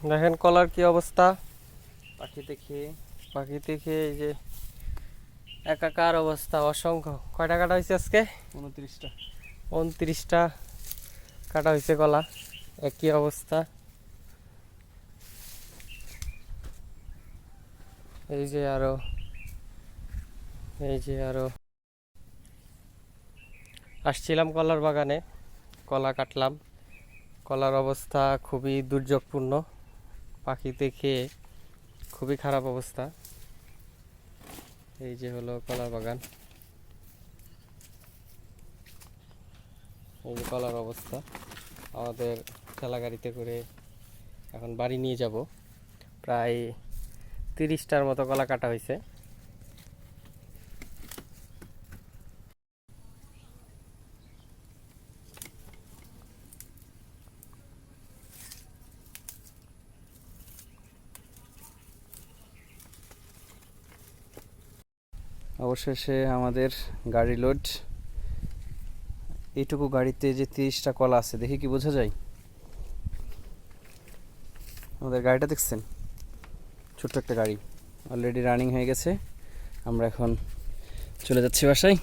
দেখেন কলার কি অবস্থা, পাখিতে খেয়ে। পাখিতে খেয়ে এই যে একাকার অবস্থা, অসংখ্য। কয়টা কাটা হয়েছে আজকে? 29টা। 29টা কাটা হয়েছে কলা, একই অবস্থা। এই যে আরো, এই যে আরো আসছিলাম কলার বাগানে, কলা কাটলাম। কলার অবস্থা খুবই দুর্যোগপূর্ণ, পাখিতে খেয়ে খুবই খারাপ অবস্থা। এই যে হলো কলার বাগান, এই যে কলার অবস্থা। আমাদের ঠেলা গাড়িতে করে এখন বাড়ি নিয়ে যাব। প্রায় 30টার মতো কলা কাটা হয়েছে। অবশেষে আমাদের গাড়ি লোড। এইটুকু গাড়িতে যে 30টা কলা আছে দেখে কি বোঝা যায়? আমাদের গাড়িটা দেখছেন, ছোট্ট একটা গাড়ি, অলরেডি রানিং হয়ে গেছে। আমরা এখন চলে যাচ্ছি বাসায়।